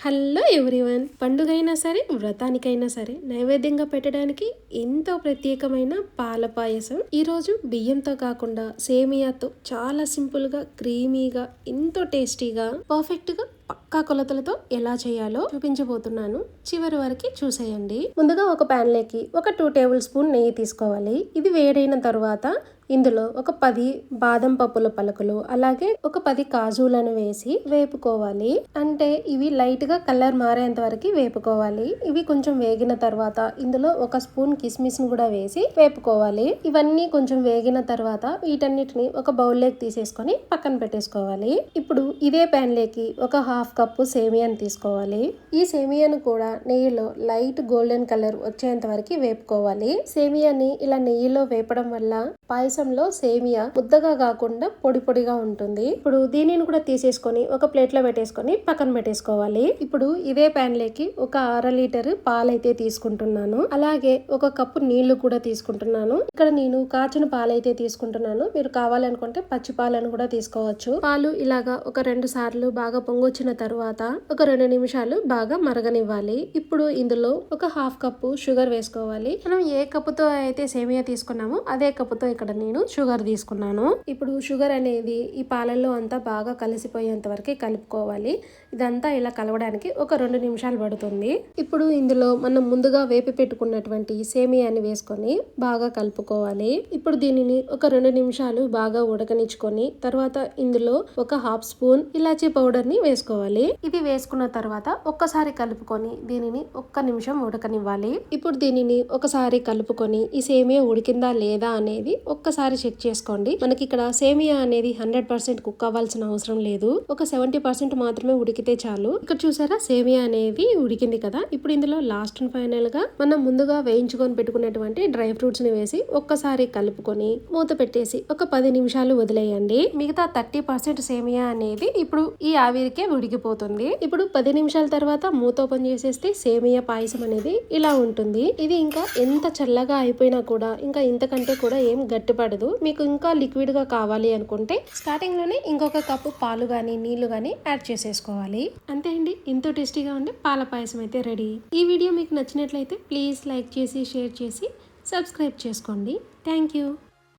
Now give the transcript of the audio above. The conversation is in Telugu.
హలో ఎవ్రీవన్, పండుగైనా సరే వ్రతానికైనా సరే నైవేద్యంగా పెట్టడానికి ఎంతో ప్రత్యేకమైన పాల పాయసం. ఈరోజు బియ్యంతో కాకుండా సేమియాతో చాలా సింపుల్గా, క్రీమీగా, ఎంతో టేస్టీగా, పర్ఫెక్ట్గా పక్కా కొలతలతో ఎలా చేయాలో చూపించబోతున్నాను. చివరి వరకు చూసేయండి. ముందుగా ఒక ప్యాన్లోకి ఒక 2 టేబుల్ స్పూన్ నెయ్యి తీసుకోవాలి. ఇది వేడైన తర్వాత ఇందులో ఒక 10 బాదం పప్పుల పలుకులు, అలాగే ఒక 10 కాజులను వేసి వేపుకోవాలి. అంటే ఇవి లైట్ గా కలర్ మారేంత వరకు వేపుకోవాలి. ఇవి కొంచెం వేగిన తర్వాత ఇందులో ఒక స్పూన్ కిస్మిస్ ను కూడా వేసి వేపుకోవాలి. ఇవన్నీ కొంచెం వేగిన తర్వాత వీటన్నిటిని ఒక బౌల్ లోకి తీసేసుకొని పక్కన పెట్టేసుకోవాలి. ఇప్పుడు ఇదే ప్యాన్ లోకి ఒక 1/2 కప్పు సేమియాను తీసుకోవాలి. ఈ సేమియాను కూడా నెయ్యిలో లైట్ గోల్డెన్ కలర్ వచ్చేంత వరకు వేపుకోవాలి. సేమియాని ఇలా నెయ్యిలో వేపడం వల్ల పాయసంలో సేమియా ముద్దగా కాకుండా పొడి పొడిగా ఉంటుంది. ఇప్పుడు దీనిని కూడా తీసేసుకొని ఒక ప్లేట్ లో పెట్టేసుకొని పక్కన పెట్టేసుకోవాలి. ఇప్పుడు ఇదే ప్యాన్ లోకి ఒక 1/2 లీటర్ పాలైతే తీసుకుంటున్నాను. అలాగే ఒక కప్పు నీళ్లు కూడా తీసుకుంటున్నాను. ఇక్కడ నేను కాచిన పాలైతే తీసుకుంటున్నాను. మీరు కావాలనుకుంటే పచ్చి పాలను కూడా తీసుకోవచ్చు. పాలు ఇలాగా ఒక 2 సార్లు బాగా పొంగొచ్చిన తర్వాత ఒక 2 నిమిషాలు బాగా మరగనివ్వాలి. ఇప్పుడు ఇందులో ఒక 1/2 కప్పు షుగర్ వేసుకోవాలి. మనం ఏ కప్పుతో అయితే సేమియా తీసుకున్నామో అదే కప్పుతో ఇక్కడ నేను షుగర్ తీసుకున్నాను. ఇప్పుడు షుగర్ అనేది ఈ పాలల్లో అంతా బాగా కలిసిపోయేంత వరకు కలుపుకోవాలి. ఇదంతా ఇలా కలవడానికి ఒక 2 నిమిషాలు పడుతుంది. ఇప్పుడు ఇందులో మనం ముందుగా వేపి పెట్టుకున్నటువంటి సేమియాని వేసుకొని బాగా కలుపుకోవాలి. ఇప్పుడు దీనిని ఒక 2 నిమిషాలు బాగా ఉడకనిచ్చుకొని తర్వాత ఇందులో ఒక 1/2 స్పూన్ ఇలాచీ పౌడర్ ని వేసుకోవాలి. ఇది వేసుకున్న తర్వాత ఒక్కసారి కలుపుకొని దీనిని 1 నిమిషం ఉడకనివ్వాలి. ఇప్పుడు దీనిని ఒకసారి కలుపుకొని ఈ సేమియా ఉడికిందా లేదా అనేది ఒక్కసారి చెక్ చేసుకోండి. మనకి ఇక్కడ సేమియా అనేది 100% కుక్ అవ్వాల్సిన అవసరం లేదు. ఒక 70% మాత్రమే ఉడికితే చాలు. ఇక్కడ చూసారా, సేమియా అనేది ఉడికింది కదా. ఇప్పుడు ఇందులో లాస్ట్ అండ్ ఫైనల్ గా మనం ముందుగా వేయించుకొని పెట్టుకున్నటువంటి డ్రై ఫ్రూట్స్ ని వేసి ఒక్కసారి కలుపుకొని మూత పెట్టేసి ఒక 10 నిమిషాలు వదిలేయండి. మిగతా 30% సేమియా అనేది ఇప్పుడు ఈ ఆవిరికే ఉడికిపోతుంది. ఇప్పుడు 10 నిమిషాల తర్వాత మూత ఓపెన్ చేసేస్తే సేమియా పాయసం అనేది ఇలా ఉంటుంది. ఇది ఇంకా ఎంత చల్లగా అయిపోయినా కూడా ఇంకా ఇంతకంటే కూడా ఏం గట్టిపడదు. మీకు ఇంకా లిక్విడ్ గా కావాలి అనుకుంటే స్టార్టింగ్ లోనే ఇంకొక కప్పు పాలు గానీ నీళ్లు గానీ యాడ్ చేసేసుకోవాలి. అంతే అండి, ఎంతో టేస్టీగా ఉండే పాల పాయసం అయితే రెడీ. ఈ వీడియో మీకు నచ్చినట్లయితే ప్లీజ్ లైక్ చేసి, షేర్ చేసి, సబ్స్క్రైబ్ చేసుకోండి. Thank you.